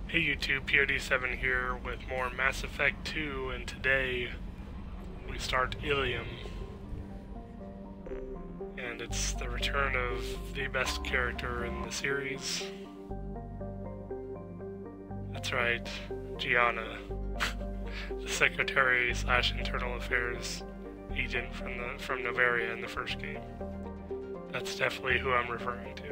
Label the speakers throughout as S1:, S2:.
S1: Hey YouTube, POD7 here with more Mass Effect 2, and today we start Ilium. And it's the return of the best character in the series. That's right, Gianna, the secretary / internal affairs agent from Novaria in the first game. That's definitely who I'm referring to.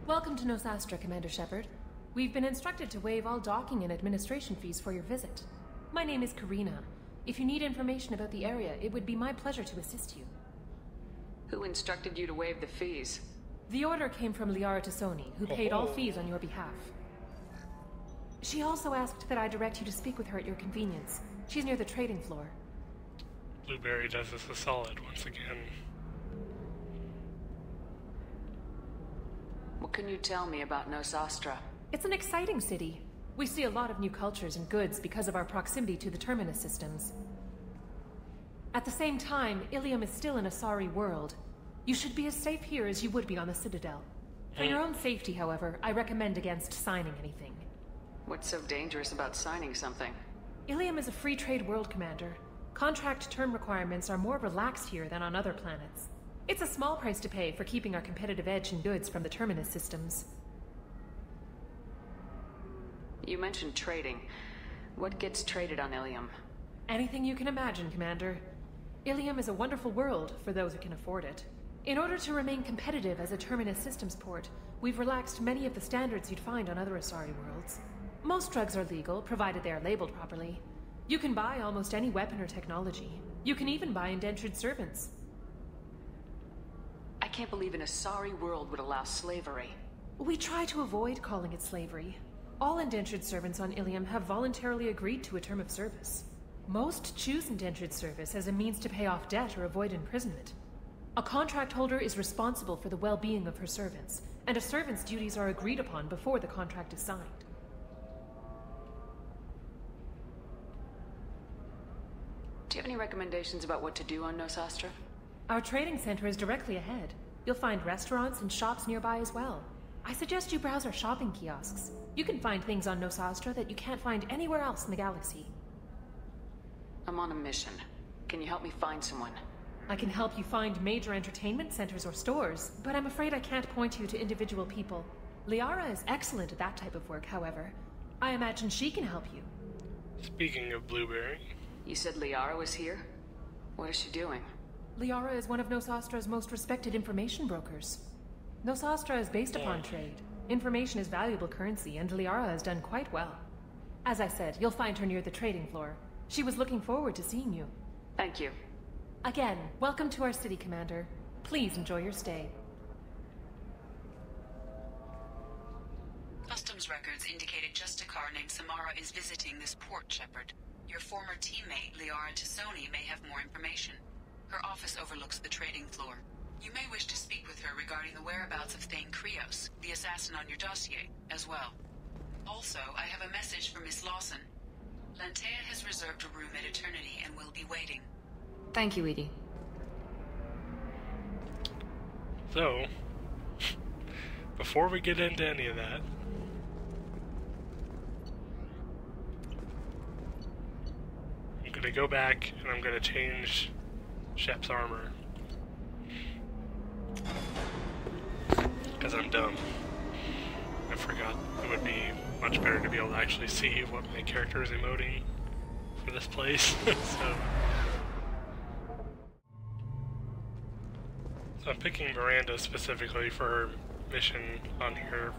S2: Welcome to Nosastra, Commander Shepard. We've been instructed to waive all docking and administration fees for your visit. My name is Karina. If you need information about the area, it would be my pleasure to assist you.
S3: Who instructed you to waive the fees?
S2: The order came from Liara Tasoni, who paid all fees on your behalf. She also asked that I direct you to speak with her at your convenience. She's near the trading floor.
S1: Blueberry does us a solid once again.
S3: What can you tell me about Nosastra?
S2: It's an exciting city. We see a lot of new cultures and goods because of our proximity to the Terminus systems. At the same time, Ilium is still an Asari world. You should be as safe here as you would be on the Citadel. For your own safety, however, I recommend against signing anything.
S3: What's so dangerous about signing something?
S2: Ilium is a free trade world, Commander. Contract term requirements are more relaxed here than on other planets. It's a small price to pay for keeping our competitive edge in goods from the Terminus systems.
S3: You mentioned trading. What gets traded on Ilium?
S2: Anything you can imagine, Commander. Ilium is a wonderful world for those who can afford it. In order to remain competitive as a Terminus systems port, we've relaxed many of the standards you'd find on other Asari worlds. Most drugs are legal, provided they are labeled properly. You can buy almost any weapon or technology. You can even buy indentured servants.
S3: I can't believe an Asari world would allow slavery.
S2: We try to avoid calling it slavery. All indentured servants on Ilium have voluntarily agreed to a term of service. Most choose indentured service as a means to pay off debt or avoid imprisonment. A contract holder is responsible for the well-being of her servants, and a servant's duties are agreed upon before the contract is signed.
S3: Do you have any recommendations about what to do on Nosastra?
S2: Our trading center is directly ahead. You'll find restaurants and shops nearby as well. I suggest you browse our shopping kiosks. You can find things on Nosastra that you can't find anywhere else in the galaxy.
S3: I'm on a mission. Can you help me find someone?
S2: I can help you find major entertainment centers or stores, but I'm afraid I can't point you to individual people. Liara is excellent at that type of work, however. I imagine she can help you.
S1: Speaking of Blueberry...
S3: You said Liara was here? What is she doing?
S2: Liara is one of Nosastra's most respected information brokers. Nosastra is based upon trade. Information is valuable currency, and Liara has done quite well. As I said, you'll find her near the trading floor. She was looking forward to seeing you.
S3: Thank you.
S2: Again, welcome to our city, Commander. Please enjoy your stay.
S4: Customs records indicated just a car named Samara is visiting this port, Shepard. Your former teammate, Liara Tasoni, may have more information. Her office overlooks the trading floor. You may wish to speak with her regarding the whereabouts of Thane Krios, the assassin on your dossier, as well. Also, I have a message for Miss Lawson. Lantea has reserved a room at Eternity and will be waiting.
S5: Thank you, Edie.
S1: So, before we get into any of that, I'm gonna go back and I'm gonna change Shep's armor. Because I'm dumb. I forgot it would be much better to be able to actually see what my character is emoting for this place. So I'm picking Miranda specifically for her mission on here,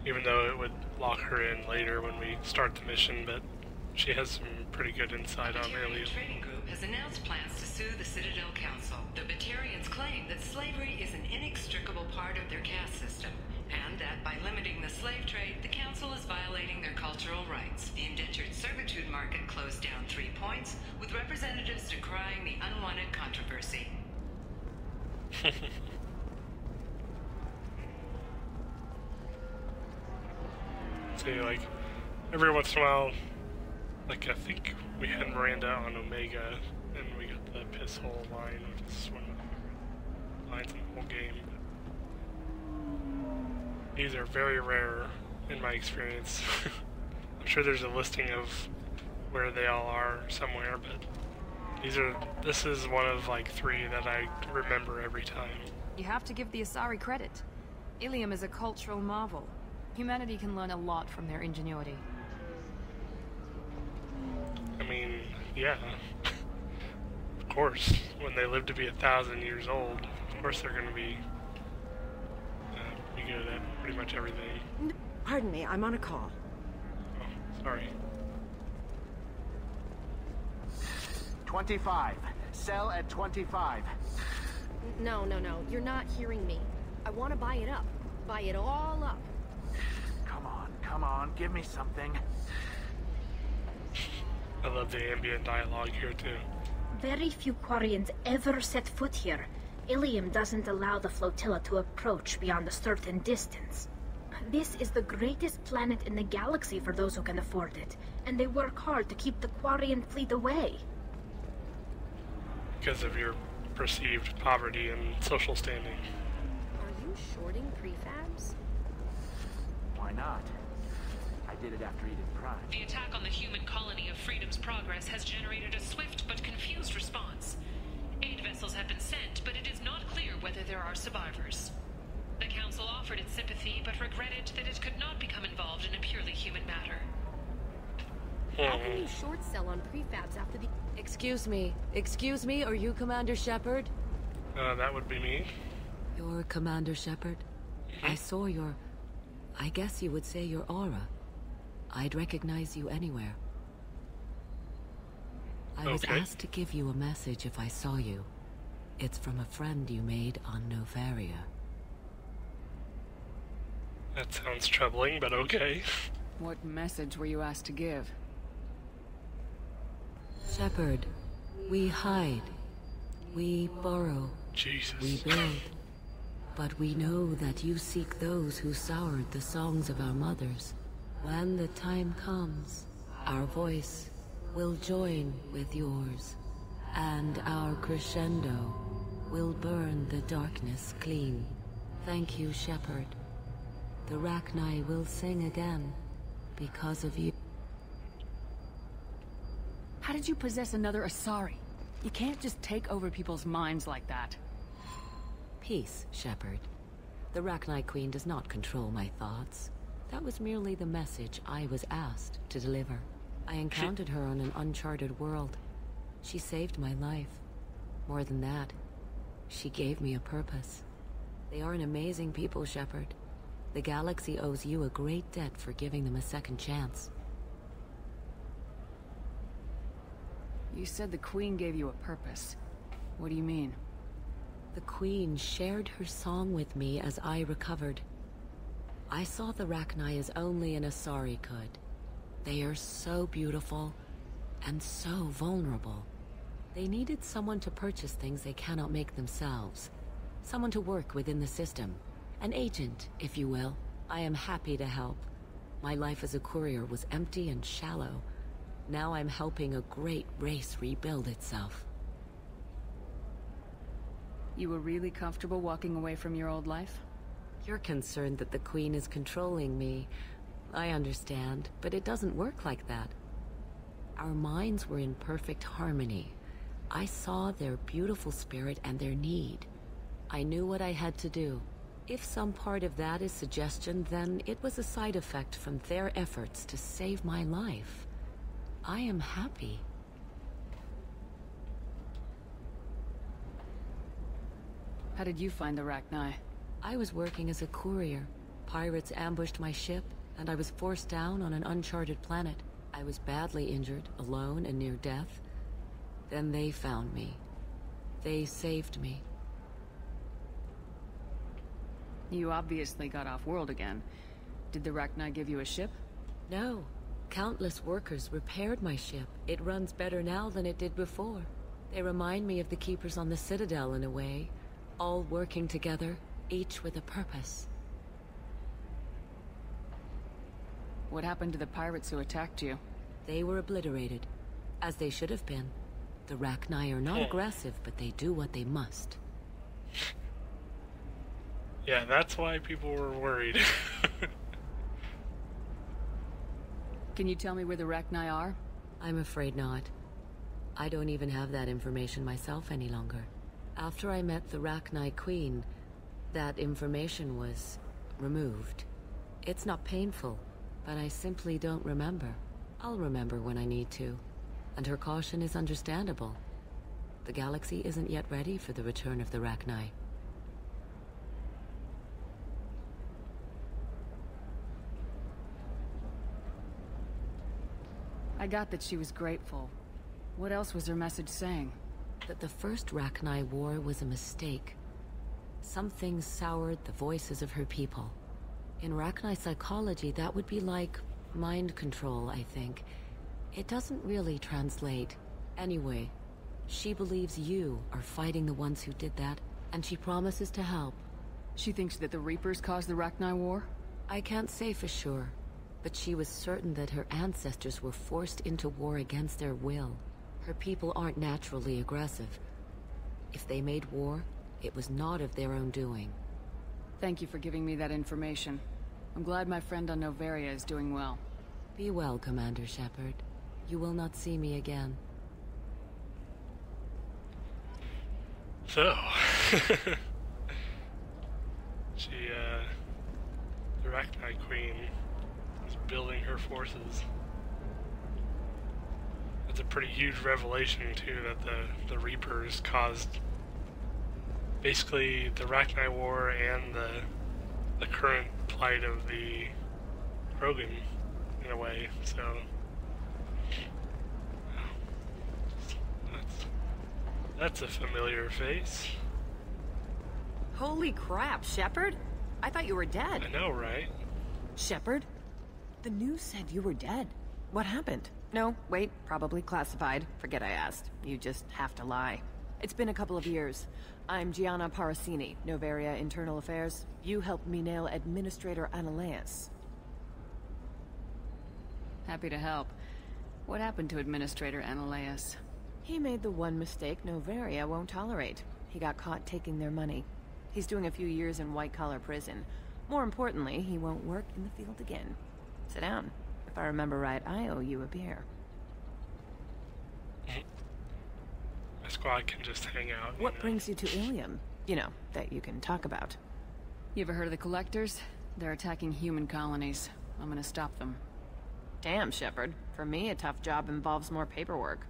S1: even though it would lock her in later when we start the mission, but she has some pretty good insight on Ilium.
S6: The Trading Group has announced plans to sue the Citadel Council. The Batarians claim that slavery is an inextricable part
S5: part of their caste system, and that by limiting the slave trade, the Council is violating their cultural rights. The indentured servitude market closed down 3 points, with representatives decrying the unwanted controversy.
S1: See, like, every once in a while, like, I think we had Miranda on Omega, and we got the piss hole line, which is one of the lines in the whole game. These are very rare in my experience. I'm sure there's a listing of where they all are somewhere, but this is one of like 3 that I remember every time.
S6: You have to give the Asari credit. Ilium is a cultural marvel. Humanity can learn a lot from their ingenuity.
S1: I mean, yeah. Of course, when they live to be 1,000 years old, of course they're going to be good at pretty much everything.
S7: Pardon me, I'm on a call.
S1: Oh, sorry.
S8: 25. Sell at 25.
S9: No, you're not hearing me. I want to buy it up. Buy it all up.
S8: Come on, give me something.
S1: I love the ambient dialogue here too.
S10: Very few Quarians ever set foot here. Ilium doesn't allow the flotilla to approach beyond a certain distance. This is the greatest planet in the galaxy for those who can afford it, and they work hard to keep the Quarian fleet away.
S1: Because of your perceived poverty and social standing.
S9: Are you shorting prefabs?
S8: Why not? I did it after Eden Prime.
S4: The attack on the human colony of Freedom's Progress has generated a swift but confused response. Aid vessels have been sent, but it is not clear whether there are survivors. The Council offered its sympathy, but regretted that it could not become involved in a purely human matter.
S9: How can you short sell on prefabs after the...
S11: Excuse me, are you Commander Shepard?
S1: That would be me.
S11: You're Commander Shepard? I saw your... I guess you would say your aura. I'd recognize you anywhere. I was asked to give you a message if I saw you. It's from a friend you made on Novaria.
S1: That sounds troubling, but okay.
S6: What message were you asked to give?
S11: Shepard, we hide. We borrow.
S1: Jesus.
S11: We build. But we know that you seek those who soured the songs of our mothers. When the time comes, our voice will join with yours, and our crescendo will burn the darkness clean. Thank you, Shepard. The Rachni will sing again because of you.
S6: How did you possess another Asari? You can't just take over people's minds like that.
S11: Peace, Shepard. The Rachni Queen does not control my thoughts. That was merely the message I was asked to deliver. I encountered her on an uncharted world. She saved my life. More than that, she gave me a purpose. They are an amazing people, Shepard. The galaxy owes you a great debt for giving them a second chance.
S6: You said the Queen gave you a purpose. What do you mean?
S11: The Queen shared her song with me as I recovered. I saw the Rachni as only an Asari could. They are so beautiful and so vulnerable. They needed someone to purchase things they cannot make themselves. Someone to work within the system. An agent, if you will. I am happy to help. My life as a courier was empty and shallow. Now I'm helping a great race rebuild itself.
S6: You were really comfortable walking away from your old life?
S11: You're concerned that the Queen is controlling me. I understand, but it doesn't work like that. Our minds were in perfect harmony. I saw their beautiful spirit and their need. I knew what I had to do. If some part of that is suggestion, then it was a side effect from their efforts to save my life. I am happy.
S6: How did you find the Rachni?
S11: I was working as a courier. Pirates ambushed my ship, and I was forced down on an uncharted planet. I was badly injured, alone and near death. Then they found me. They saved me.
S6: You obviously got off-world again. Did the Rachni give you a ship?
S11: No. Countless workers repaired my ship. It runs better now than it did before. They remind me of the Keepers on the Citadel in a way. All working together, each with a purpose.
S6: What happened to the pirates who attacked you?
S11: They were obliterated, as they should have been. The Rachni are not aggressive, but they do what they must.
S1: Yeah, that's why people were worried.
S6: Can you tell me where the Rachni are?
S11: I'm afraid not. I don't even have that information myself any longer. After I met the Rachni Queen, that information was removed. It's not painful, but I simply don't remember. I'll remember when I need to, and her caution is understandable. The galaxy isn't yet ready for the return of the Rachni.
S6: I got that she was grateful. What else was her message saying?
S11: That the first Rachni war was a mistake. Some things soured the voices of her people. In Rachni psychology, that would be like mind control, I think. It doesn't really translate. Anyway, she believes you are fighting the ones who did that, and she promises to help.
S6: She thinks that the Reapers caused the Rachni war?
S11: I can't say for sure, but she was certain that her ancestors were forced into war against their will. Her people aren't naturally aggressive. If they made war, it was not of their own doing.
S6: Thank you for giving me that information. I'm glad my friend on Noveria is doing well.
S11: Be well, Commander Shepard. You will not see me again.
S1: So, the Rachni Queen is building her forces. It's a pretty huge revelation, too, that the Reapers caused basically the Rachni War and the current plight of the Croghan, in a way, so... That's a familiar face.
S7: Holy crap, Shepard? I thought you were dead.
S1: I know, right?
S7: Shepard? The news said you were dead. What happened? No, wait, probably classified. Forget I asked. You just have to lie. It's been a couple of years. I'm Gianna Parasini, Noveria Internal Affairs. You helped me nail Administrator Ananias.
S6: Happy to help. What happened to Administrator Ananias?
S7: He made the one mistake Noveria won't tolerate. He got caught taking their money. He's doing a few years in white-collar prison. More importantly, he won't work in the field again. Sit down. If I remember right, I owe you a beer.
S1: My squad can just hang out.
S7: What brings you to Ilium? You know, that you can talk about.
S6: You ever heard of the Collectors? They're attacking human colonies. I'm gonna stop them.
S7: Damn, Shepard. For me, a tough job involves more paperwork.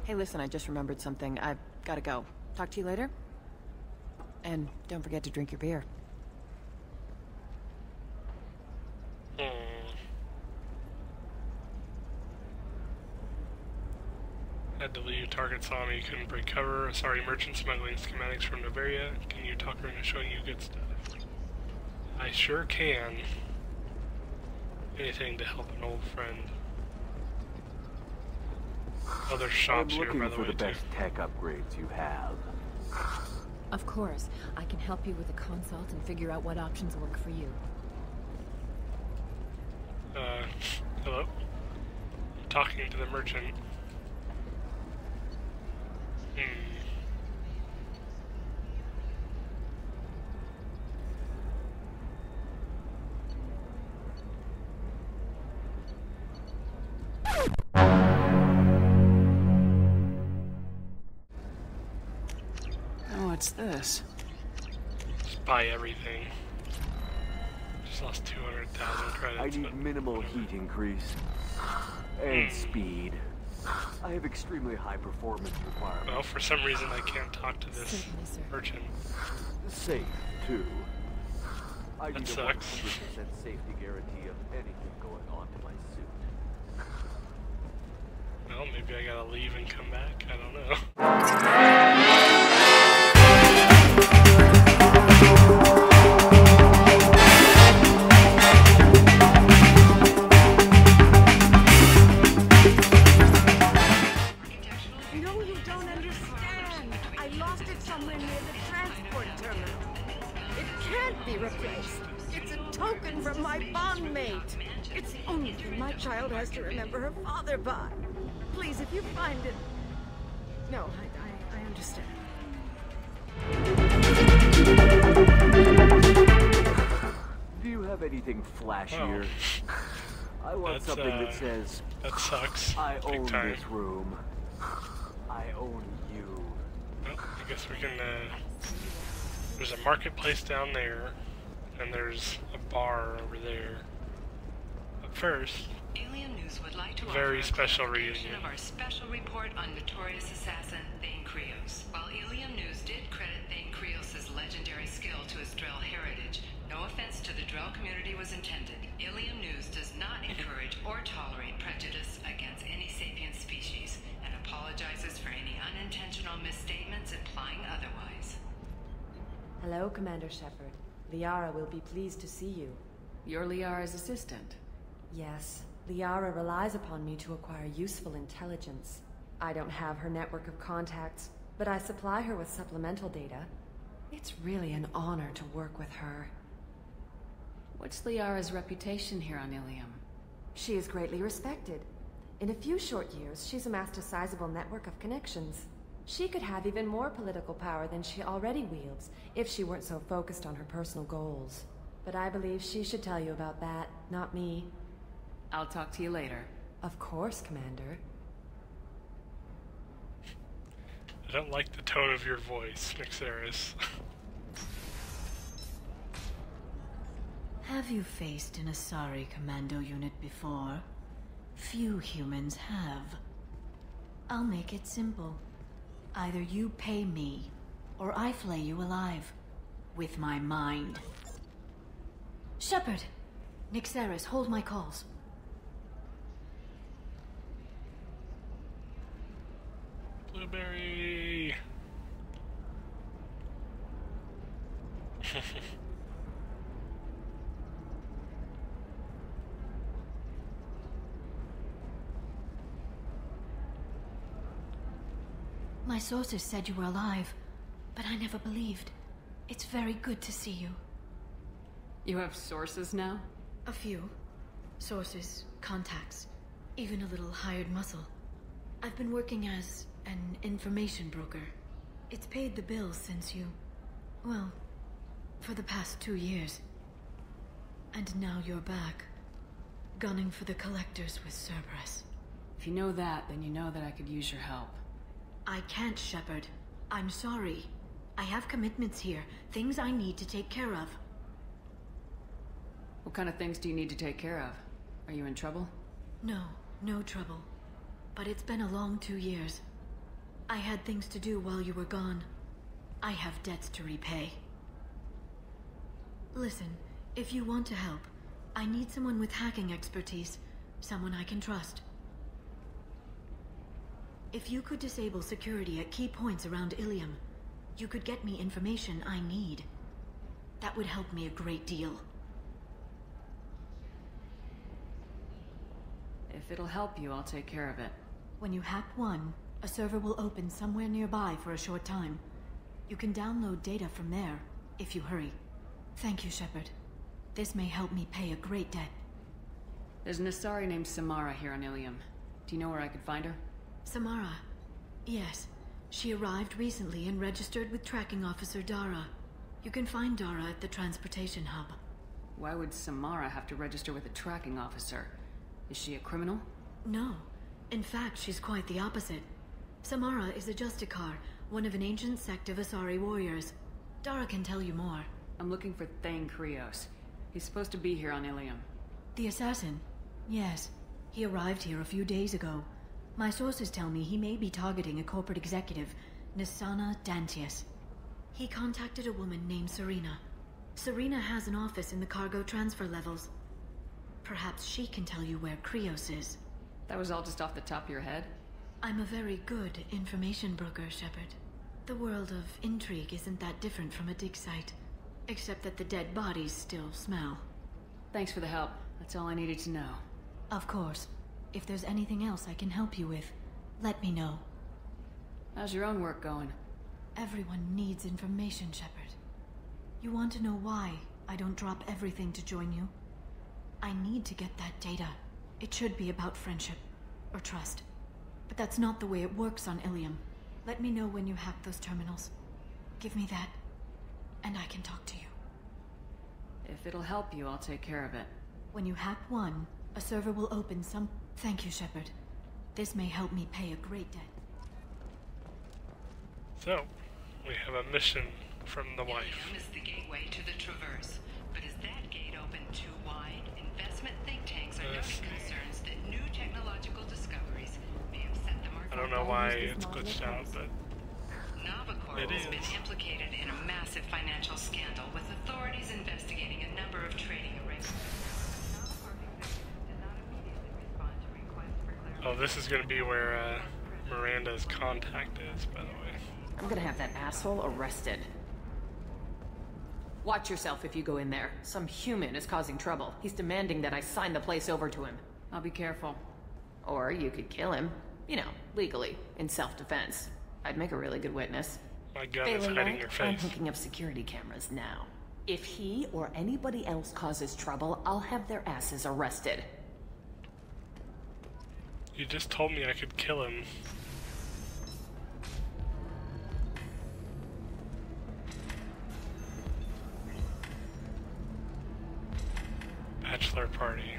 S7: Hey, listen, I just remembered something. I've gotta go. Talk to you later? And don't forget to drink your beer.
S1: At LIA Target Sauna, you couldn't break cover. Sorry, merchant smuggling schematics from Noveria. Can you talk her into showing you good stuff? I sure can. Anything to help an old friend. Other shops here, by the way,
S12: I'm looking for the best tech upgrades you have.
S2: Of course. I can help you with a consult and figure out what options work for you.
S1: Hello? I'm talking to the merchant.
S6: What's this?
S1: Just buy everything. Just lost 200,000 credits.
S12: I need minimal heat increase. And speed. I have extremely high performance requirements.
S1: Well, for some reason I can't talk to this merchant.
S12: Safe, too. I need
S1: That
S12: a 100%
S1: sucks.
S12: safety guarantee of anything going on to my suit.
S1: Well, maybe I gotta leave and come back. I don't know.
S9: lost it somewhere near the transport terminal. It can't be replaced. It's a token from my bondmate. It's the only thing my child has to remember her father by. Please, if you find it... No, I understand.
S12: Do you have anything flashier? I want something that says...
S1: That sucks.
S12: I own this room. I own you.
S1: Well, I guess we can, there's a marketplace down there, and there's a bar over there. But first,
S5: Alien News would like to
S1: very
S5: offer
S1: special
S5: a
S1: reunion
S5: of our special report on notorious assassin Thane Krios. While Alien News did credit Thane Krios' legendary skill to his Drell heritage, no offense to the Drell community was intended. Alien News does not encourage or tolerate prejudice against any sapient species, and apologizes for any unintentional misstatements implying otherwise.
S13: Hello, Commander Shepard. Liara will be pleased to see you.
S6: You're Liara's assistant?
S13: Yes. Liara relies upon me to acquire useful intelligence. I don't have her network of contacts, but I supply her with supplemental data. It's really an honor to work with her.
S6: What's Liara's reputation here on Ilium?
S13: She is greatly respected. In a few short years, she's amassed a sizable network of connections. She could have even more political power than she already wields, if she weren't so focused on her personal goals. But I believe she should tell you about that, not me.
S6: I'll talk to you later.
S13: Of course, Commander.
S1: I don't like the tone of your voice, Nixeris.
S14: Have you faced an Asari commando unit before? Few humans have. I'll make it simple. Either you pay me, or I flay you alive. With my mind. Shepard! Nixeris, hold my calls.
S1: Blueberry!
S14: My sources said you were alive, but I never believed. It's very good to see you.
S6: You have sources now?
S14: A few. Sources, contacts, even a little hired muscle. I've been working as an information broker. It's paid the bills since you... well, for the past 2 years. And now you're back, gunning for the collectors with Cerberus.
S6: If you know that, then you know that I could use your help.
S14: I can't, Shepard. I'm sorry. I have commitments here, things I need to take care of.
S6: What kind of things do you need to take care of? Are you in trouble?
S14: No, no trouble. But it's been a long 2 years. I had things to do while you were gone. I have debts to repay. Listen, if you want to help, I need someone with hacking expertise. Someone I can trust. If you could disable security at key points around Ilium, you could get me information I need. That would help me a great deal.
S6: If it'll help you, I'll take care of it.
S14: When you hack one, a server will open somewhere nearby for a short time. You can download data from there, if you hurry. Thank you, Shepard. This may help me pay a great debt.
S6: There's an Asari named Samara here on Ilium. Do you know where I could find her?
S14: Samara? Yes. She arrived recently and registered with Tracking Officer Dara. You can find Dara at the transportation hub.
S6: Why would Samara have to register with a tracking officer? Is she a criminal?
S14: No. In fact, she's quite the opposite. Samara is a Justicar, one of an ancient sect of Asari warriors. Dara can tell you more.
S6: I'm looking for Thane Krios. He's supposed to be here on Ilium.
S14: The assassin? Yes. He arrived here a few days ago. My sources tell me he may be targeting a corporate executive, Nisana Dantius. He contacted a woman named Serena. Serena has an office in the cargo transfer levels. Perhaps she can tell you where Krios is.
S6: That was all just off the top of your head?
S14: I'm a very good information broker, Shepard. The world of intrigue isn't that different from a dig site. Except that the dead bodies still smell.
S6: Thanks for the help. That's all I needed to know.
S14: Of course. If there's anything else I can help you with, let me know.
S6: How's your own work going?
S14: Everyone needs information, Shepard. You want to know why I don't drop everything to join you? I need to get that data. It should be about friendship, or trust. But that's not the way it works on Ilium. Let me know when you hack those terminals. Give me that, and I can talk to you.
S7: If it'll help you, I'll take care of it.
S14: When you hack one, a server will open some... Thank you, Shepard. This may help me pay a great debt.
S1: So, we have a mission from the wife.
S5: Ilium is the gateway to the Traverse, but is that gate open too wide? Investment think tanks are noting concerns that new technological discoveries may have set the market.
S1: I don't know why it's glitched out, but
S5: Navicorp has been implicated in a massive financial scandal, with authorities investigating a number of trading arrangements.
S1: Oh, this is going to be where Miranda's contact is, by the way.
S7: I'm gonna have that asshole arrested. Watch yourself if you go in there. Some human is causing trouble. He's demanding that I sign the place over to him. I'll be careful. Or you could kill him. You know, legally, in self-defense. I'd make a really good witness.
S1: My gun is hiding your face.
S7: I'm hooking up security cameras now. If he or anybody else causes trouble, I'll have their asses arrested.
S1: You just told me I could kill him. Bachelor party.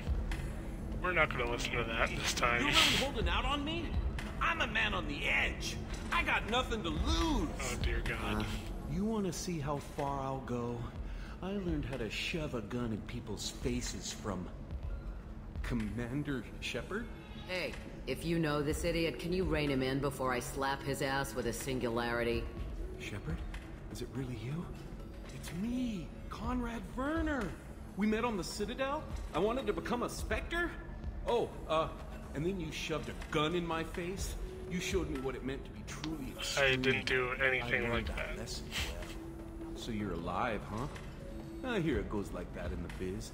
S1: We're not going to listen to that this time.
S15: You really holding out on me? I'm a man on the edge. I got nothing to lose.
S1: Oh dear God.
S15: You want to see how far I'll go? I learned how to shove a gun in people's faces from Commander Shepard.
S11: Hey, if you know this idiot, can you rein him in before I slap his ass with a singularity?
S15: Shepard? Is it really you? It's me, Conrad Vernon. We met on the Citadel? I wanted to become a Spectre? Oh, and then you shoved a gun in my face? You showed me what it meant to be truly extreme.
S1: I didn't do anything like that.
S15: So you're alive, huh? I hear it goes like that in the biz.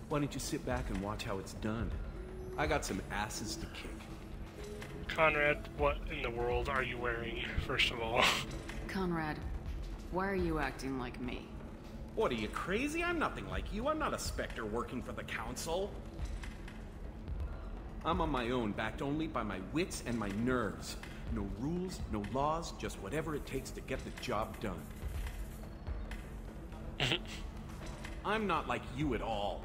S15: Why don't you sit back and watch how it's done? I got some asses to kick.
S1: Conrad, what in the world are you wearing, first of all?
S7: Conrad, why are you acting like me?
S15: What, are you crazy? I'm nothing like you. I'm not a Spectre working for the Council. I'm on my own, backed only by my wits and my nerves. No rules, no laws, just whatever it takes to get the job done. I'm not like you at all.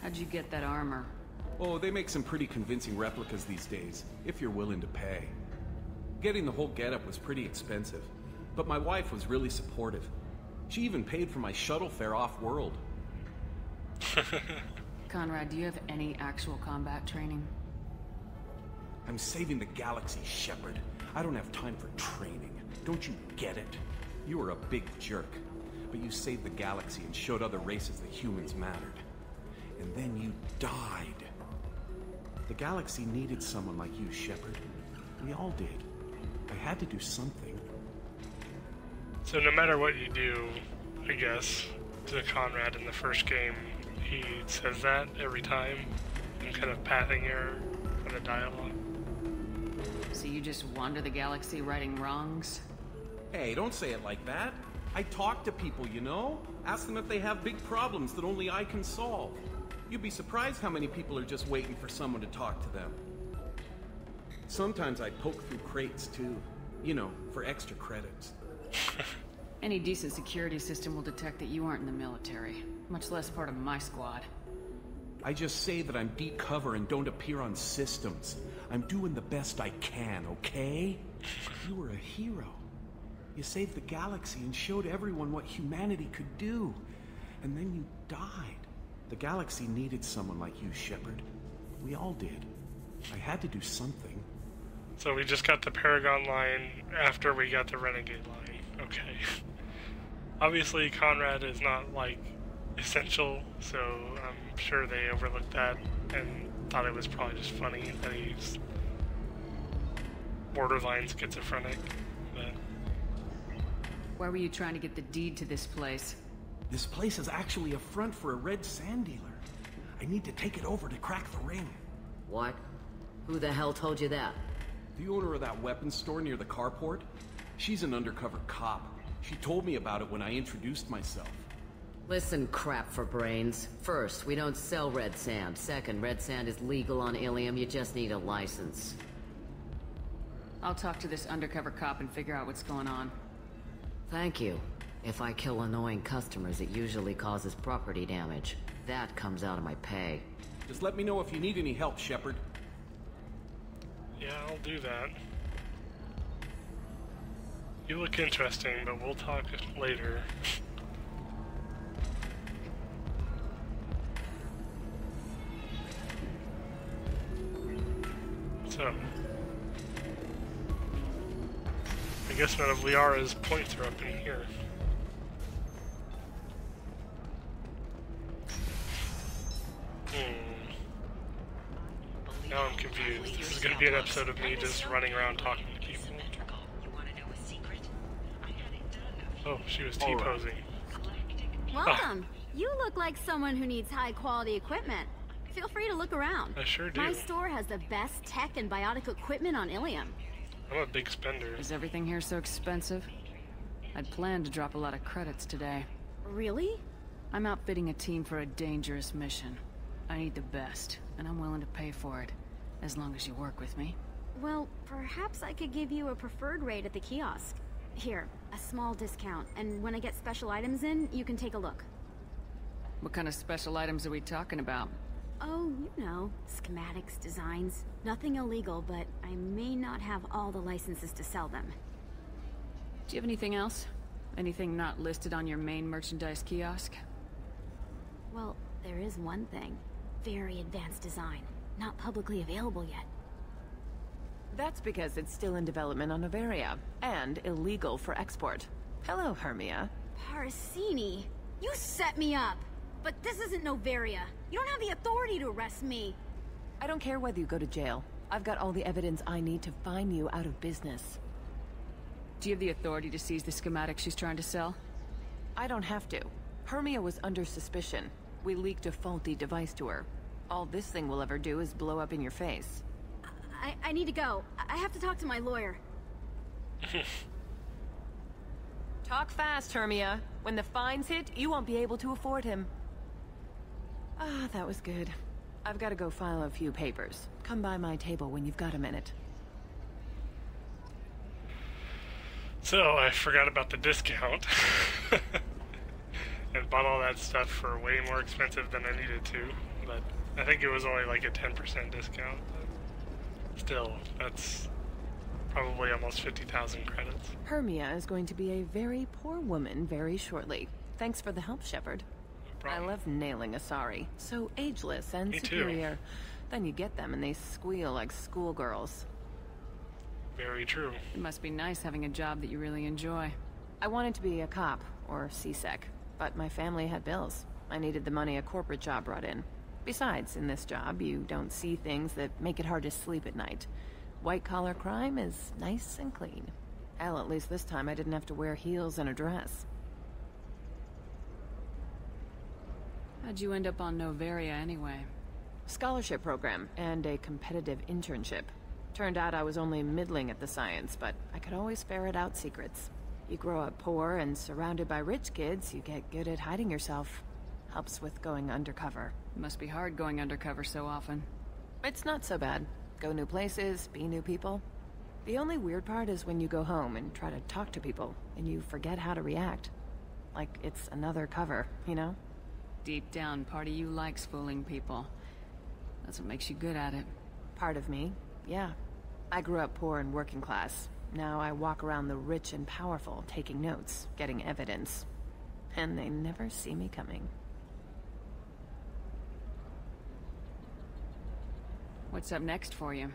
S7: How'd you get that armor?
S15: Oh, they make some pretty convincing replicas these days, if you're willing to pay. Getting the whole getup was pretty expensive, but my wife was really supportive. She even paid for my shuttle fare off-world.
S7: Conrad, do you have any actual combat training?
S15: I'm saving the galaxy, Shepard. I don't have time for training. Don't you get it? You were a big jerk, but you saved the galaxy and showed other races that humans mattered. And then you died. The galaxy needed someone like you, Shepard. We all did. I had to do something.
S1: So no matter what you do, I guess, to Conrad in the first game, he says that every time, and kind of pathing error for the dialogue.
S7: So you just wander the galaxy righting wrongs?
S15: Hey, don't say it like that. I talk to people, you know? Ask them if they have big problems that only I can solve. You'd be surprised how many people are just waiting for someone to talk to them. Sometimes I poke through crates, too. You know, for extra credits.
S7: Any decent security system will detect that you aren't in the military, much less part of my squad.
S15: I just say that I'm deep cover and don't appear on systems. I'm doing the best I can, okay? You were a hero. You saved the galaxy and showed everyone what humanity could do. And then you died. The galaxy needed someone like you, Shepard. We all did. I had to do something.
S1: So we just got the Paragon line after we got the Renegade line. Okay. Obviously, Conrad is not, like, essential, so I'm sure they overlooked that and thought it was probably just funny that he's borderline schizophrenic. But
S7: why were you trying to get the deed to this place?
S15: This place is actually a front for a red sand dealer. I need to take it over to crack the ring.
S11: What? Who the hell told you that?
S15: The owner of that weapons store near the carport? She's an undercover cop. She told me about it when I introduced myself.
S11: Listen, crap for brains. First, we don't sell red sand. Second, red sand is legal on Ilium, you just need a license.
S3: I'll talk to this undercover cop and figure out what's going on.
S11: Thank you. If I kill annoying customers, it usually causes property damage. That comes out of my pay.
S15: Just let me know if you need any help, Shepard.
S1: Yeah, I'll do that. You look interesting, but we'll talk later. So, I guess none of Liara's points are up in here. Now I'm confused. This is going to be an episode of me just running around talking to people. Oh, she was T-posing.
S16: Welcome. You look like someone who needs high-quality equipment. Feel free to look around.
S1: I sure do.
S16: My store has the best tech and biotic equipment on Ilium.
S1: I'm a big spender.
S3: Is everything here so expensive? I'd planned to drop a lot of credits today.
S16: Really?
S3: I'm outfitting a team for a dangerous mission. I need the best, and I'm willing to pay for it, as long as you work with me.
S16: Well, perhaps I could give you a preferred rate at the kiosk. Here, a small discount, and when I get special items in, you can take a look.
S3: What kind of special items are we talking about?
S16: Oh, you know, schematics, designs. Nothing illegal, but I may not have all the licenses to sell them.
S3: Do you have anything else? Anything not listed on your main merchandise kiosk?
S16: Well, there is one thing. Very advanced design. Not publicly available yet.
S7: That's because it's still in development on Noveria, and illegal for export. Hello, Hermia.
S16: Parasini, you set me up! But this isn't Noveria. You don't have the authority to arrest me.
S7: I don't care whether you go to jail. I've got all the evidence I need to find you out of business.
S3: Do you have the authority to seize the schematic she's trying to sell?
S7: I don't have to. Hermia was under suspicion. We leaked a faulty device to her. All this thing will ever do is blow up in your face.
S16: I need to go. I have to talk to my lawyer.
S7: Talk fast, Hermia. When the fines hit, you won't be able to afford him. Ah, that was good. I've got to go file a few papers. Come by my table when you've got a minute.
S1: So, I forgot about the discount. And bought all that stuff for way more expensive than I needed to. But I think it was only like a 10% discount. But still, that's probably almost 50,000 credits.
S7: Hermia is going to be a very poor woman very shortly. Thanks for the help, Shepard.
S1: No
S7: I love nailing Asari. So ageless and
S1: Me
S7: superior.
S1: too.
S7: Then you get them and they squeal like schoolgirls.
S1: Very true.
S3: It must be nice having a job that you really enjoy.
S7: I wanted to be a cop, or CSEC, but my family had bills. I needed the money a corporate job brought in. Besides, in this job, you don't see things that make it hard to sleep at night. White-collar crime is nice and clean. Hell, at least this time I didn't have to wear heels and a dress.
S3: How'd you end up on Noveria anyway?
S7: Scholarship program and a competitive internship. Turned out I was only middling at the science, but I could always ferret out secrets. You grow up poor and surrounded by rich kids, you get good at hiding yourself. Helps with going undercover.
S3: It must be hard going undercover so often.
S7: It's not so bad. Go new places, be new people. The only weird part is when you go home and try to talk to people, and you forget how to react. Like it's another cover, you know?
S3: Deep down, part of you likes fooling people. That's what makes you good at it.
S7: Part of me, yeah. I grew up poor and working class. Now I walk around the rich and powerful, taking notes, getting evidence. And they never see me coming.
S3: What's up next for you?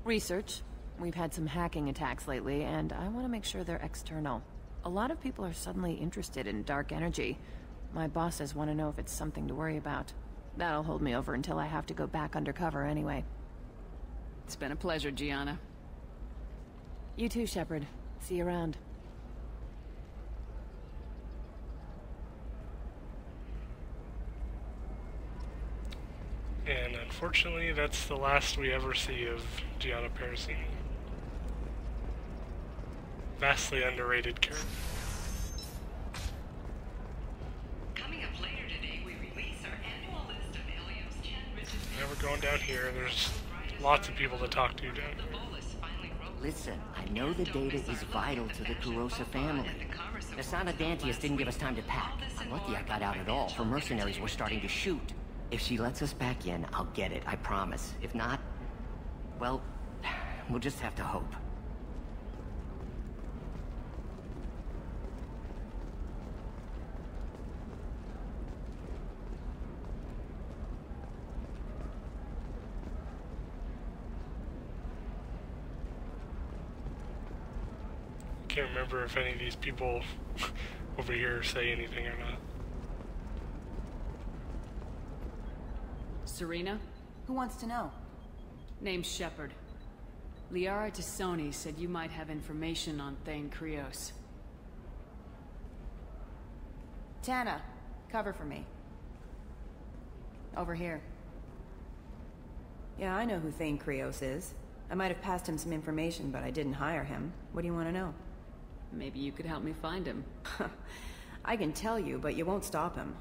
S7: Research. We've had some hacking attacks lately, and I want to make sure they're external. A lot of people are suddenly interested in dark energy. My bosses want to know if it's something to worry about. That'll hold me over until I have to go back undercover anyway.
S3: It's been a pleasure, Gianna.
S7: You too, Shepard. See you around.
S1: And unfortunately, that's the last we ever see of Gianna Parasini. vastly underrated character.
S5: Coming up later today, we release our annual list of Ilium's 10 richest...
S1: Now we're going down here. There's lots of people to talk to down here.
S17: Listen, I know the data is vital to the Kurosa family. The Sauna Dantius didn't give us time to pack. I'm lucky I got out at all, for mercenaries were starting to shoot. If she lets us back in, I'll get it, I promise. If not, well, we'll just have to hope.
S1: Can't remember if any of these people over here say anything or not.
S3: Serena?
S7: Who wants to know?
S3: Name's Shepard. Liara Target said you might have information on Thane Krios.
S7: Tana, cover for me. Over here. Yeah, I know who Thane Krios is. I might have passed him some information, but I didn't hire him. What do you want to know?
S3: Maybe you could help me find him.
S7: I can tell you, but you won't stop him.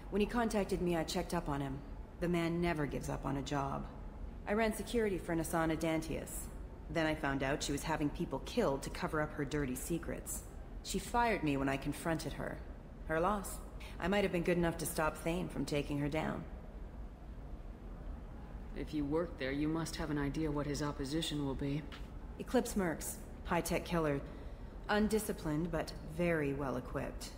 S7: When he contacted me, I checked up on him. The man never gives up on a job. I ran security for Sauna Dantius. Then I found out she was having people killed to cover up her dirty secrets. She fired me when I confronted her. Her loss. I might have been good enough to stop Thane from taking her down.
S3: If you work there, you must have an idea what his opposition will be.
S7: Eclipse mercs. High-tech killer. Undisciplined, but very well equipped.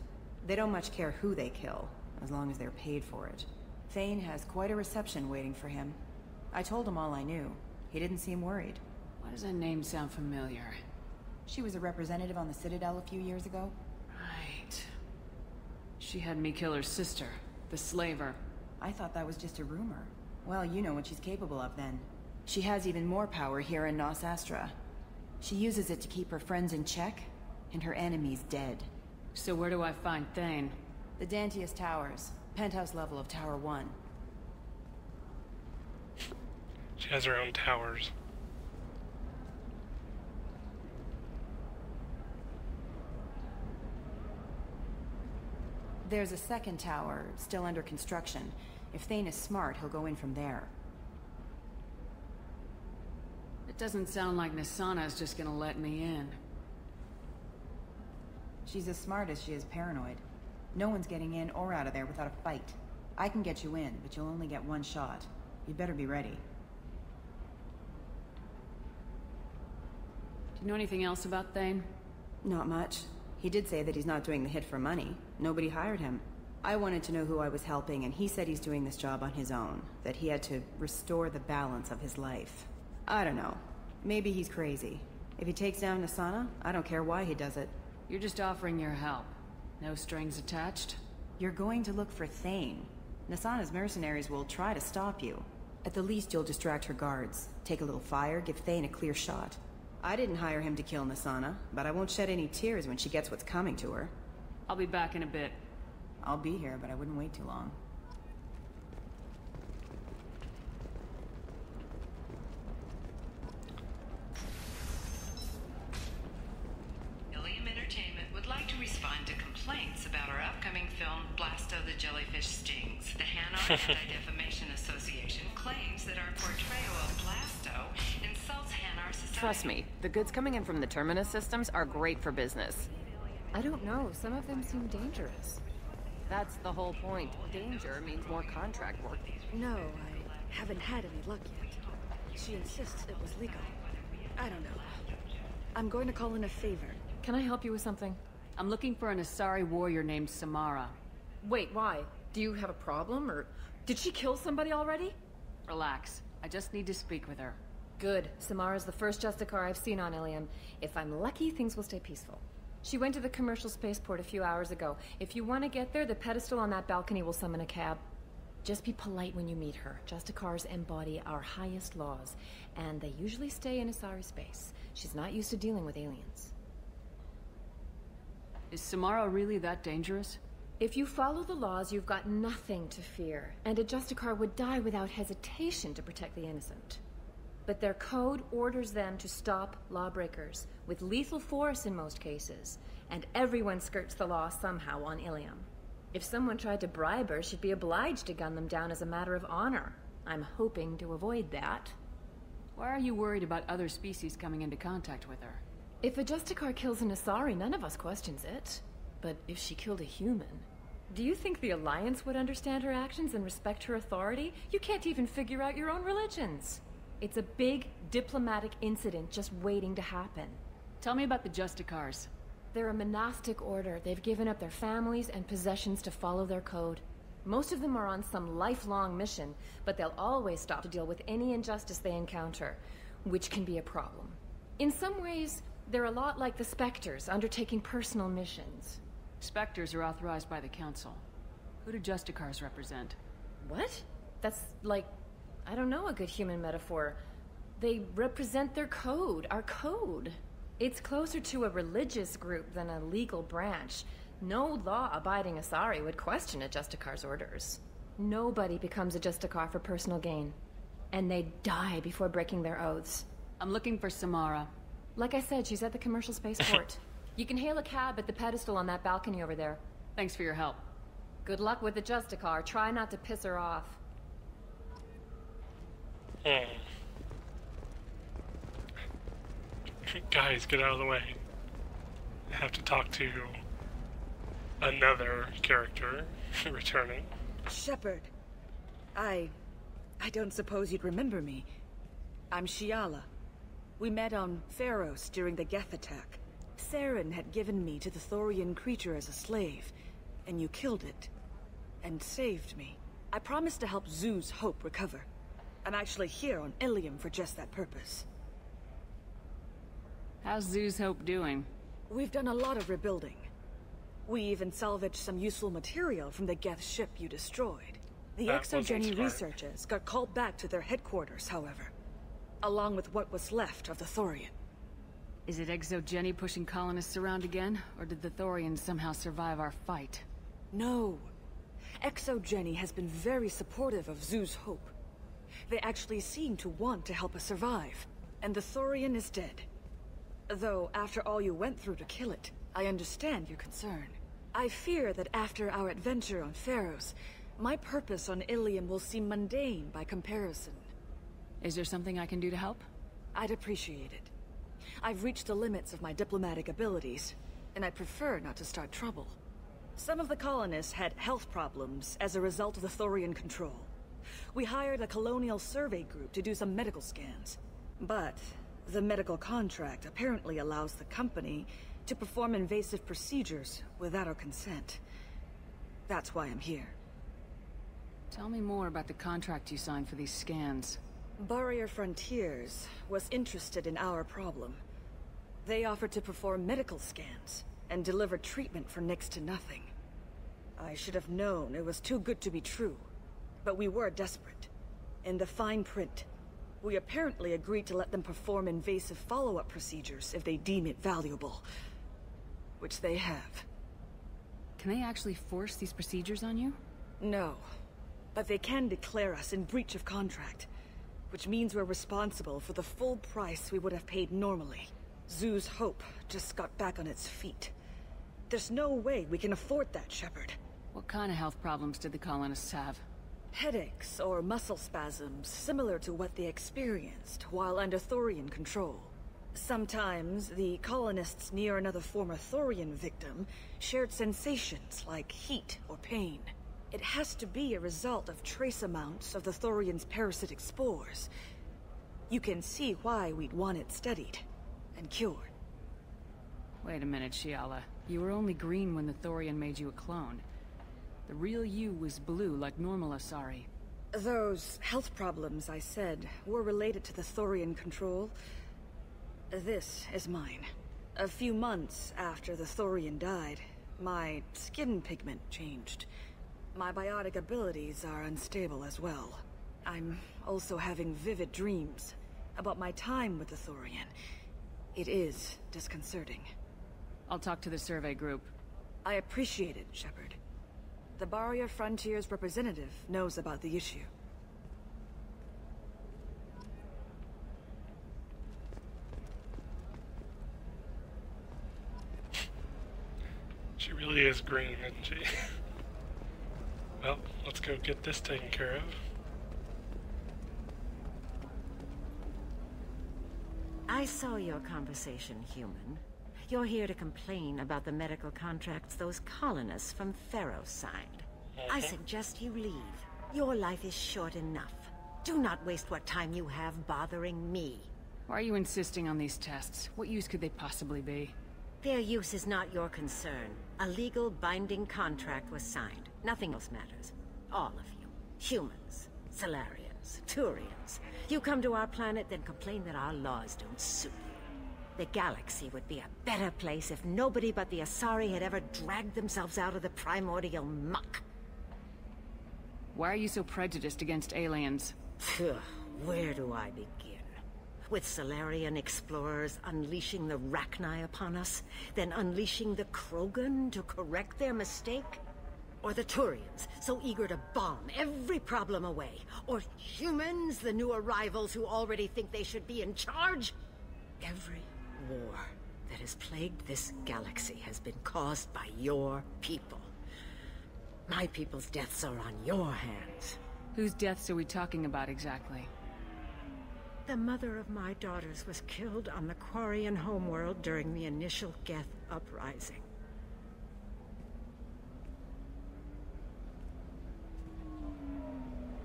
S7: They don't much care who they kill, as long as they're paid for it. Thane has quite a reception waiting for him. I told him all I knew. He didn't seem worried.
S3: Why does that name sound familiar?
S7: She was a representative on the Citadel a few years ago.
S3: Right. She had me kill her sister, the slaver.
S7: I thought that was just a rumor. Well, you know what she's capable of then. She has even more power here in Nos Astra. She uses it to keep her friends in check, and her enemies dead.
S3: So where do I find Thane?
S7: The Dantius Towers. Penthouse level of Tower 1.
S1: She has her own towers.
S7: There's a second tower, still under construction. If Thane is smart, he'll go in from there.
S3: It doesn't sound like Nasana's just gonna let me in.
S7: She's as smart as she is paranoid. No one's getting in or out of there without a fight. I can get you in, but you'll only get one shot. You'd better be ready.
S3: Do you know anything else about Thane?
S7: Not much. He did say that he's not doing the hit for money. Nobody hired him. I wanted to know who I was helping, and he said he's doing this job on his own. That he had to restore the balance of his life. I don't know. Maybe he's crazy. If he takes down Nasana, I don't care why he does it.
S3: You're just offering your help. No strings attached?
S7: You're going to look for Thane. Nasana's mercenaries will try to stop you. At the least, you'll distract her guards. Take a little fire, give Thane a clear shot. I didn't hire him to kill Nasana, but I won't shed any tears when she gets what's coming to her.
S3: I'll be back in a bit.
S7: I'll be here, but I wouldn't wait too long.
S5: Ilium Entertainment would like to respond to complaints about our upcoming film, Blasto the Jellyfish Stings. The Hanar Anti-Defamation Association claims that our portrayal of Blasto insults Hanar society.
S7: Trust me, the goods coming in from the Terminus systems are great for business.
S13: I don't know, some of them seem dangerous. That's the whole point. Danger means more contract work.
S9: No, I haven't had any luck yet. She insists it was legal. I don't know. I'm going to call in a favor.
S2: Can I help you with something?
S3: I'm looking for an Asari warrior named Samara.
S2: Wait, why? Do you have a problem, or did she kill somebody already?
S3: Relax. I just need to speak with her.
S2: Good. Samara's the first Justicar I've seen on Ilium. If I'm lucky, things will stay peaceful. She went to the commercial spaceport a few hours ago. If you want to get there, the pedestal on that balcony will summon a cab. Just be polite when you meet her. Justicars embody our highest laws, and they usually stay in Asari space. She's not used to dealing with aliens.
S3: Is Samara really that dangerous?
S2: If you follow the laws, you've got nothing to fear, and a Justicar would die without hesitation to protect the innocent.
S13: but their code orders them to stop lawbreakers, with lethal force in most cases, and everyone skirts the law somehow on Ilium. If someone tried to bribe her, she'd be obliged to gun them down as a matter of honor. I'm hoping to avoid that.
S3: Why are you worried about other species coming into contact with her?
S13: If a Justicar kills an Asari, none of us questions it. But if she killed a human... Do you think the Alliance would understand her actions and respect her authority? You can't even figure out your own religions. It's a big diplomatic incident just waiting to happen.
S3: Tell me about the Justicars.
S13: They're a monastic order. They've given up their families and possessions to follow their code. Most of them are on some lifelong mission, but they'll always stop to deal with any injustice they encounter, which can be a problem. In some ways, they're a lot like the Spectres, undertaking personal missions.
S3: Spectres are authorized by the Council. Who do Justicars represent?
S13: What? That's like, I don't know, a good human metaphor. They represent their code, our code. It's closer to a religious group than a legal branch. No law-abiding Asari would question a Justicar's orders. Nobody becomes a Justicar for personal gain. And they die before breaking their oaths.
S3: I'm looking for Samara.
S13: Like I said, she's at the commercial spaceport. You can hail a cab at the pedestal on that balcony over there.
S3: Thanks for your help.
S13: Good luck with the Justicar. Try not to piss her off.
S1: Guys, get out of the way. I have to talk to another character returning.
S18: Shepard. I don't suppose you'd remember me. I'm Shiah. We met on Pharos during the Geth attack. Saren had given me to the Thorian creature as a slave, and you killed it. And saved me. I promised to help Zeus Hope recover. I'm actually here on Ilium for just that purpose.
S3: How's Zeus Hope doing?
S18: We've done a lot of rebuilding. We even salvaged some useful material from the Geth ship you destroyed. The Exogeny researchers got called back to their headquarters, however. Along with what was left of the Thorian.
S3: Is it Exogeny pushing colonists around again? Or did the Thorians somehow survive our fight?
S18: No. Exogeny has been very supportive of Zeus Hope. They actually seem to want to help us survive. And the Thorian is dead. Though, after all you went through to kill it, I understand your concern. I fear that after our adventure on Pharos, my purpose on Ilium will seem mundane by comparison.
S3: Is there something I can do to help?
S18: I'd appreciate it. I've reached the limits of my diplomatic abilities, and I'd prefer not to start trouble. Some of the colonists had health problems as a result of the Thorian control. We hired a colonial survey group to do some medical scans. But the medical contract apparently allows the company to perform invasive procedures without our consent. That's why I'm here.
S3: Tell me more about the contract you signed for these scans.
S18: BioWare Frontiers was interested in our problem. They offered to perform medical scans and deliver treatment for next to nothing. I should have known it was too good to be true, but we were desperate. In the fine print, we apparently agreed to let them perform invasive follow-up procedures if they deem it valuable. Which they have.
S3: Can they actually force these procedures on you?
S18: No, but they can declare us in breach of contract. Which means we're responsible for the full price we would have paid normally. Zeus Hope just got back on its feet. There's no way we can afford that, Shepard.
S3: What kind of health problems did the colonists have?
S18: Headaches or muscle spasms similar to what they experienced while under Thorian control. Sometimes the colonists near another former Thorian victim shared sensations like heat or pain. It has to be a result of trace amounts of the Thorian's parasitic spores. You can see why we'd want it studied and cured.
S3: Wait a minute, Shiah. You were only green when the Thorian made you a clone. The real you was blue like normal Asari.
S18: Those health problems I said were related to the Thorian control. This is mine. A few months after the Thorian died, my skin pigment changed. My biotic abilities are unstable as well. I'm also having vivid dreams about my time with the Thorian. It is disconcerting.
S3: I'll talk to the survey group.
S18: I appreciate it, Shepard. The BioWare Frontiers representative knows about the issue.
S1: really is green, isn't she? Well, let's go get this taken care of.
S9: I saw your conversation, human. You're here to complain about the medical contracts those colonists from Pharaoh signed. I suggest you leave. Your life is short enough. Do not waste what time you have bothering me.
S3: Why are you insisting on these tests? What use could they possibly be?
S9: Their use is not your concern. A legal binding contract was signed. Nothing else matters. All of you. Humans, Solarians, Turians. You come to our planet, then complain that our laws don't suit you. The galaxy would be a better place if nobody but the Asari had ever dragged themselves out of the primordial muck.
S3: Why are you so prejudiced against aliens?
S9: Where do I begin? With Solarian explorers unleashing the Rachni upon us, then unleashing the Croghan to correct their mistake? Or the Turians, so eager to bomb every problem away? Or humans, the new arrivals who already think they should be in charge? Every war that has plagued this galaxy has been caused by your people. My people's deaths are on your hands.
S3: Whose deaths are we talking about exactly?
S9: The mother of my daughters was killed on the Quarian homeworld during the initial Geth uprising.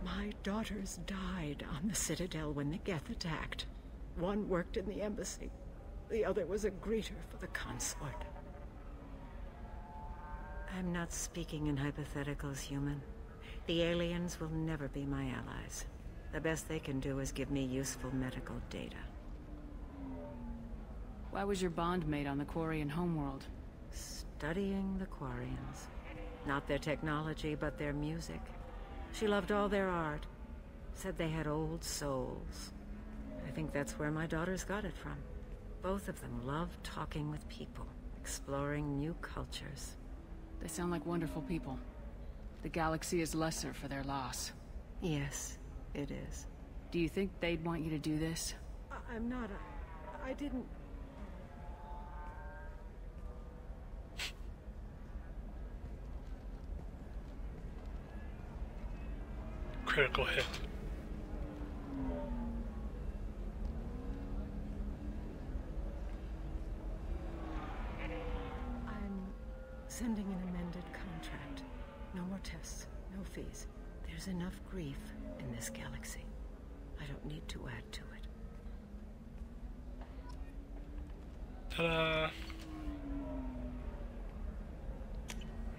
S9: My daughters died on the Citadel when the Geth attacked. One worked in the embassy. The other was a greeter for the consort. I'm not speaking in hypotheticals, human. The aliens will never be my allies. The best they can do is give me useful medical data.
S3: Why was your bond made on the Quarian homeworld?
S9: Studying the Quarians. Not their technology, but their music. She loved all their art. Said they had old souls. I think that's where my daughters got it from. Both of them loved talking with people, exploring new cultures.
S3: They sound like wonderful people. The galaxy is lesser for their loss.
S9: Yes, it is.
S3: Do you think they'd want you to do this?
S9: I'm not I didn't...
S1: Critical hit.
S9: I'm sending an amended contract. No more tests, no fees. There's enough grief in this galaxy. I don't need to add to it.
S1: Ta-da!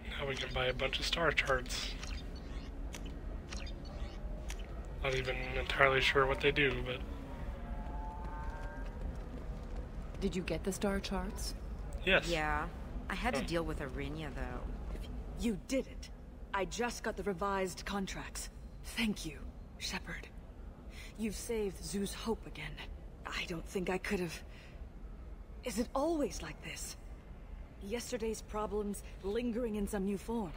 S1: Now we can buy a bunch of star charts. Not even entirely sure what they do, but...
S7: Did you get the star charts?
S1: Yes.
S19: Yeah. I had to deal with Hermia, though.
S18: You did it. I just got the revised contracts. Thank you, Shepard. You've saved Zoo's hope again. I don't think I could have... Is it always like this? Yesterday's problems lingering in some new form.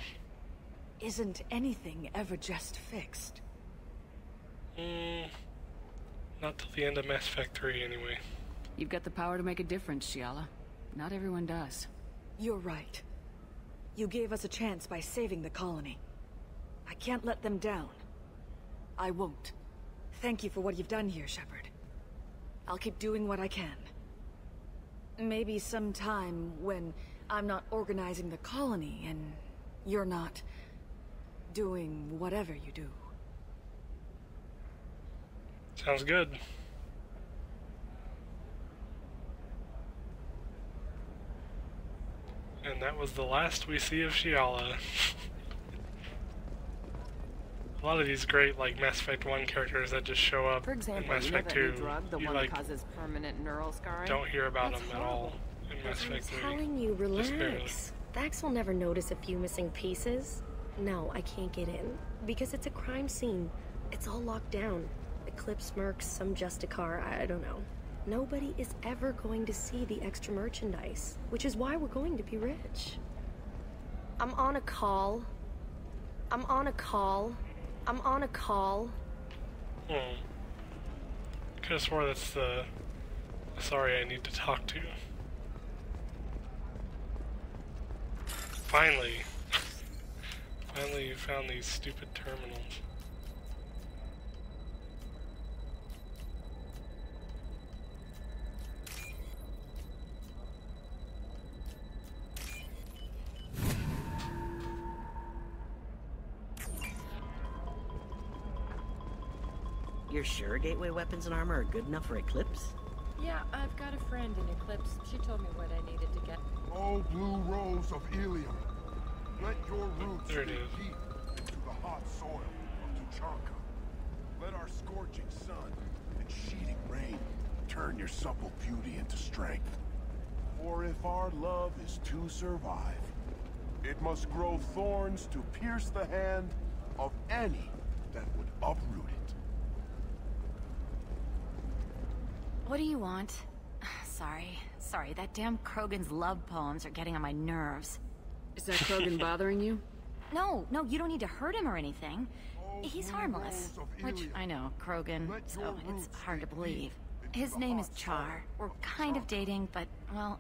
S18: Isn't anything ever just fixed?
S1: Not till the end of Mass Effect 3, anyway.
S3: You've got the power to make a difference, Shiah. Not everyone does.
S18: You're right. You gave us a chance by saving the colony. I can't let them down. I won't. Thank you for what you've done here, Shepard. I'll keep doing what I can. Maybe sometime when I'm not organizing the colony and you're not doing whatever you do.
S1: Sounds good. And that was the last we see of Shiah. A lot of these great, like, Mass Effect 1 characters that just show up
S7: For example,
S1: in Mass
S7: you know
S1: Effect
S7: that
S1: 2,
S7: new drug, the
S1: you,
S7: one
S1: like,
S7: that causes permanent neural scarring?
S1: don't hear about
S20: That's
S1: them at all in Mass Effect 3.
S20: I'm telling you,
S1: Just barely.
S20: relax. Vax will never notice a few missing pieces. No, I can't get in. Because it's a crime scene. It's all locked down. Eclipse mercs, some Justicar, I don't know. Nobody is ever going to see the extra merchandise, which is why we're going to be rich. I'm on a call. I'm on a call. I'm on a call.
S1: Could have swore that's the... Sorry, I need to talk to. Finally. Finally you found these stupid terminals.
S21: You're sure gateway weapons and armor are good enough for Eclipse?
S22: Yeah, I've got a friend in Eclipse. She told me what I needed to get.
S23: Oh, blue rose of Ilium, let your roots dig deep into the hot soil of Tuchanka. Let our scorching sun and sheeting rain turn your supple beauty into strength. For if our love is to survive, it must grow thorns to pierce the hand of any that would uproot it.
S16: What do you want? Sorry, that damn Croghan's love poems are getting on my nerves.
S3: Is that Croghan bothering you?
S16: No, you don't need to hurt him or anything. He's harmless. Which, I know, Croghan, so it's hard to believe. His name is Char. We're kind of dating, but, well,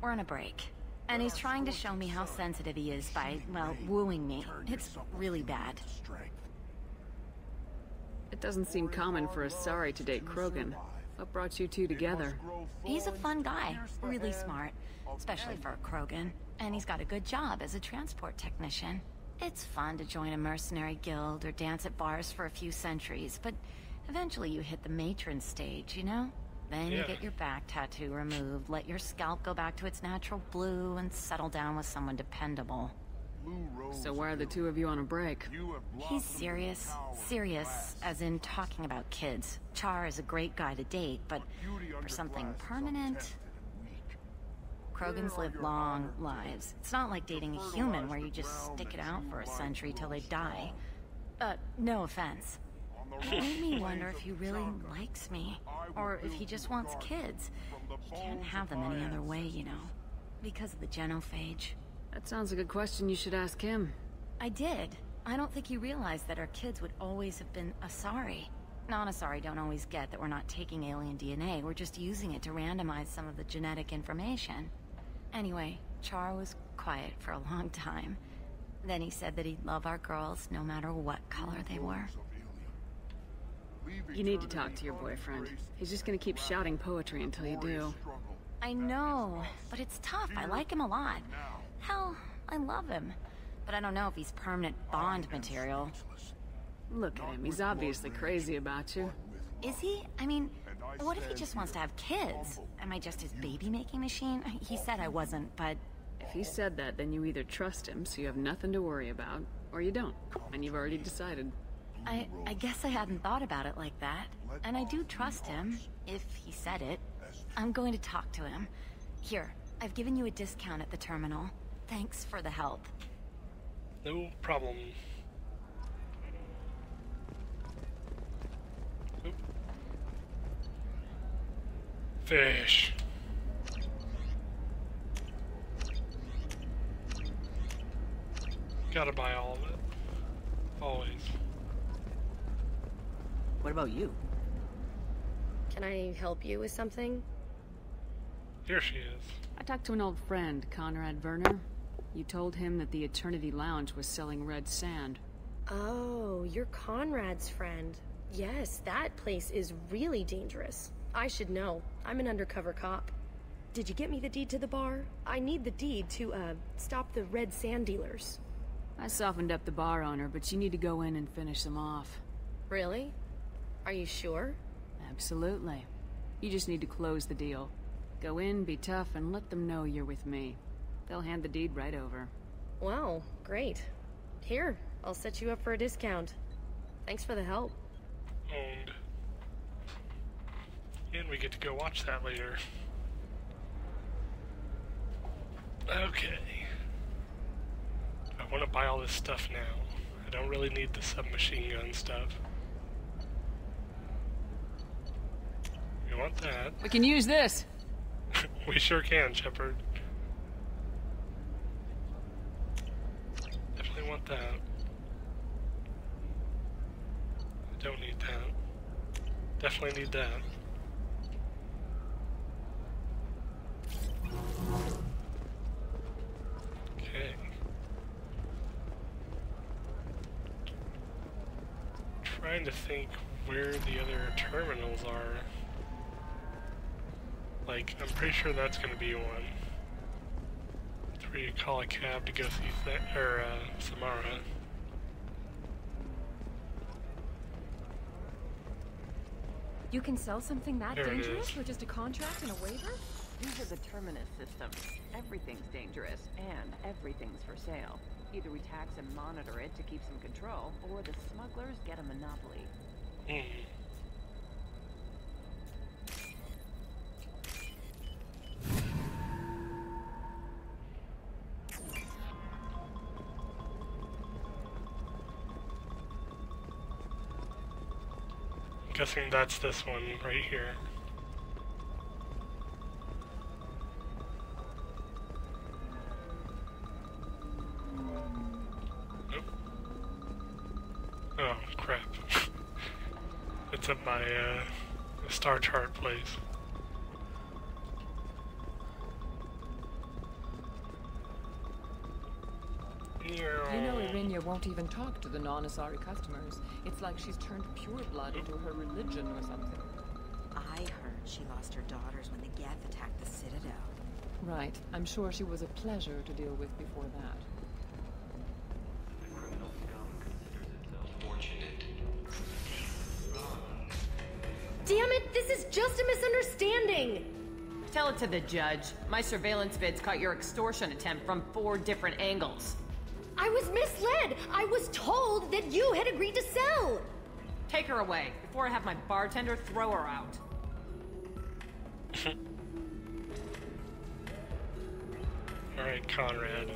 S16: we're on a break. And he's trying to show me how sensitive he is by, well, wooing me. It's really bad.
S3: It doesn't seem common for Asari to date Croghan. What brought you two together?
S16: He's a fun guy, really smart, especially for a Croghan. And he's got a good job as a transport technician. It's fun to join a mercenary guild or dance at bars for a few centuries, but eventually you hit the matron stage, you know? Then you get your back tattoo removed, let your scalp go back to its natural blue, and settle down with someone dependable.
S3: So why are the two of you on a break?
S16: He's serious. Serious, as in talking about kids. Char is a great guy to date, but for something permanent... Krogan's live long lives. It's not like dating a human where you just stick it out for a century till they die. No offense. It made me wonder if he really likes me, or if he just wants kids. He can't have them any other way, you know, because of the genophage.
S3: That sounds like a question you should ask him.
S16: I did. I don't think he realized that our kids would always have been Asari. Non-Asari don't always get that we're not taking alien DNA, we're just using it to randomize some of the genetic information. Anyway, Char was quiet for a long time. Then he said that he'd love our girls no matter what color they were.
S3: You need to talk to your boyfriend. He's just gonna keep shouting poetry until you do.
S16: I know, but it's tough. I like him a lot. Hell, I love him. But I don't know if he's permanent Bond material.
S3: Look at him, he's obviously crazy about you.
S16: Is he? I mean, what if he just wants to have kids? Am I just his baby-making machine? He said I wasn't, but...
S3: If he said that, then you either trust him, so you have nothing to worry about, or you don't, and you've already decided.
S16: I guess I hadn't thought about it like that. And I do trust him, if he said it. I'm going to talk to him. Here, I've given you a discount at the terminal. Thanks for the help.
S1: No problem. Oop. Fish. Gotta buy all of it. Always.
S21: What about you?
S20: Can I help you with something?
S1: Here she is.
S3: I talked to an old friend, Conrad Vernon. You told him that the Eternity Lounge was selling red sand.
S20: Oh, you're Conrad's friend. Yes, that place is really dangerous. I should know. I'm an undercover cop. Did you get me the deed to the bar? I need the deed to, stop the red sand dealers.
S3: I softened up the bar owner, but you need to go in and finish them off.
S20: Really? Are you sure?
S3: Absolutely. You just need to close the deal. Go in, be tough, and let them know you're with me. They'll hand the deed right over.
S20: Wow, great. Here, I'll set you up for a discount. Thanks for the help.
S1: Owned. And we get to go watch that later. Okay. I want to buy all this stuff now. I don't really need the submachine gun stuff. You want that?
S3: We can use this!
S1: We sure can, Shepard. Definitely want that. I don't need that. Definitely need that. Okay. trying to think where the other terminals are. Like, I'm pretty sure that's gonna be one. It's where you call a cab to go see Samara.
S6: You can sell something that
S1: There it
S6: dangerous
S1: is.
S6: for just a contract and a waiver?
S7: These are the terminus systems. Everything's dangerous, and everything's for sale. Either we tax and monitor it to keep some control, or the smugglers get a monopoly.
S1: Guessing that's this one right here. Nope. Oh, crap. It's at my star chart place.
S2: You know, Hermia won't even talk to the non-Asari customers. It's like she's turned pure blood into her religion or something.
S19: I heard she lost her daughters when the Geth attacked the Citadel.
S2: Right. I'm sure she was a pleasure to deal with before that.
S20: Damn it, this is just a misunderstanding!
S7: Tell it to the judge. My surveillance vids caught your extortion attempt from 4 different angles.
S20: I was misled! I was told that you had agreed to sell!
S7: Take her away, before I have my bartender throw her out.
S1: Alright, Conrad.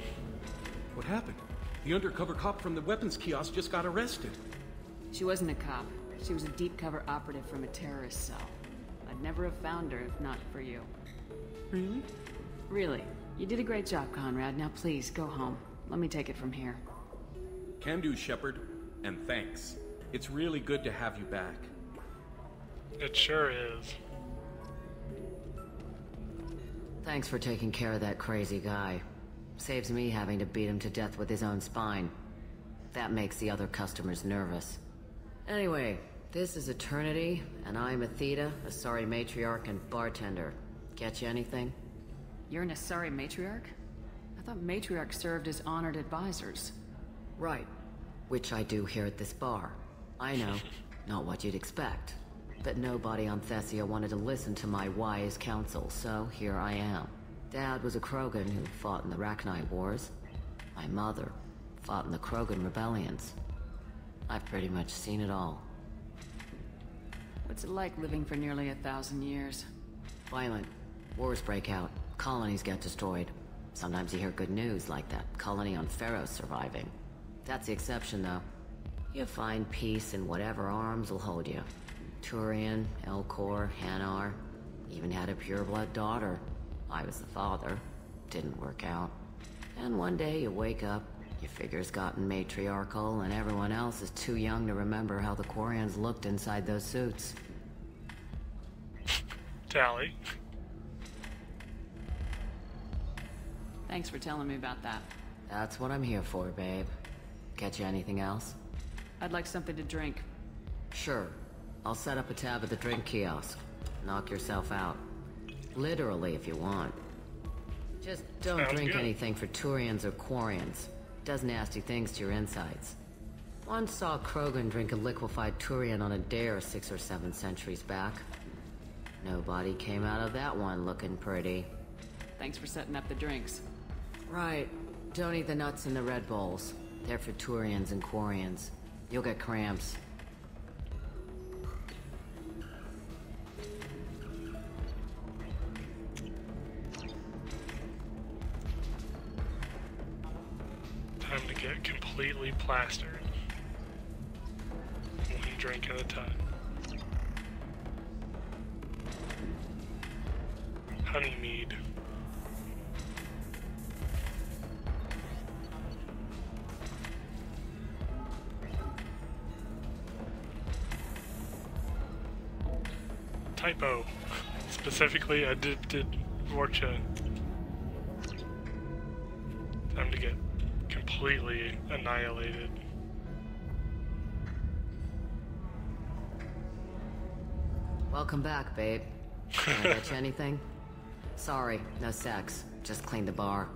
S15: What happened? The undercover cop from the weapons kiosk just got arrested.
S3: She wasn't a cop. She was a deep cover operative from a terrorist cell. I'd never have found her if not for you.
S15: Really?
S3: Really. You did a great job, Conrad. Now please, go home. Let me take it from here.
S15: Can do, Shepard. And thanks. It's really good to have you back.
S1: It sure is.
S11: Thanks for taking care of that crazy guy. Saves me having to beat him to death with his own spine. That makes the other customers nervous. Anyway, this is Eternity, and I'm Athena, Asari matriarch and bartender. Get you anything?
S3: You're an Asari matriarch? I thought matriarchs served as honored advisors.
S11: Right. Which I do here at this bar. I know, not what you'd expect. But nobody on Thessia wanted to listen to my wise counsel, so here I am. Dad was a Croghan who fought in the Rachni Wars. My mother fought in the Croghan rebellions. I've pretty much seen it all.
S3: What's it like living for nearly 1,000 years?
S11: Violent. Wars break out. Colonies get destroyed. Sometimes you hear good news, like that colony on Pharaoh surviving. That's the exception, though. You find peace in whatever arms will hold you. Turian, Elcor, Hanar. Even had a pureblood daughter. I was the father. Didn't work out. And one day you wake up, your figure's gotten matriarchal, and everyone else is too young to remember how the Quarians looked inside those suits.
S1: Tally.
S3: Thanks for telling me about that.
S11: That's what I'm here for, babe. Get you anything else?
S3: I'd like something to drink.
S11: Sure. I'll set up a tab at the drink kiosk. Knock yourself out. Literally, if you want. Just don't
S1: Sounds
S11: drink
S1: good.
S11: anything for Turians or Quarians. Does nasty things to your insides. Once saw Croghan drink a liquefied Turian on a dare 6 or 7 centuries back. Nobody came out of that one looking pretty.
S3: Thanks for setting up the drinks.
S11: Right. Don't eat the nuts in the Red Bowls. They're for Turians and Quarians. You'll get cramps.
S1: Time to get completely plastered. One drink at a time. Honey mead. Typo. Specifically, I did Vorcha. Time to get completely annihilated.
S7: Welcome back, babe. Can I get you anything? Sorry, no sex. Just clean the bar.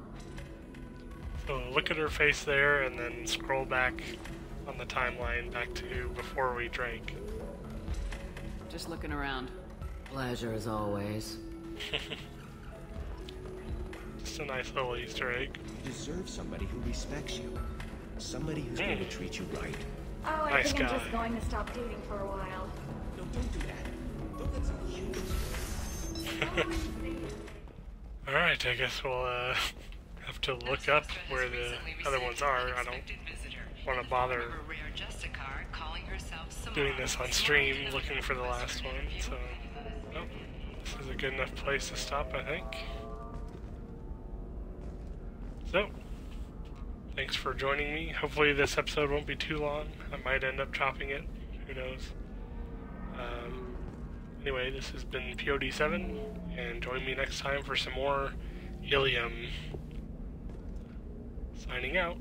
S1: So look at her face there, and then scroll back on the timeline back to before we drank.
S3: Just looking around.
S7: Pleasure as always.
S1: Just a nice little Easter egg.
S4: You deserve somebody who respects you. Somebody who's going to treat you right.
S8: Oh, I
S1: Nice
S8: think
S1: guy.
S8: I'm just going to stop dating for a while.
S4: No, don't do that. Don't let some humans.
S1: Alright, I guess we'll have to look up where the other ones are. I don't want to bother doing this on stream, looking for the last one, so oh, this is a good enough place to stop, I think. So, thanks for joining me. Hopefully this episode won't be too long. I might end up chopping it, who knows. Anyway, this has been POD7, and join me next time for some more Ilium. Signing out.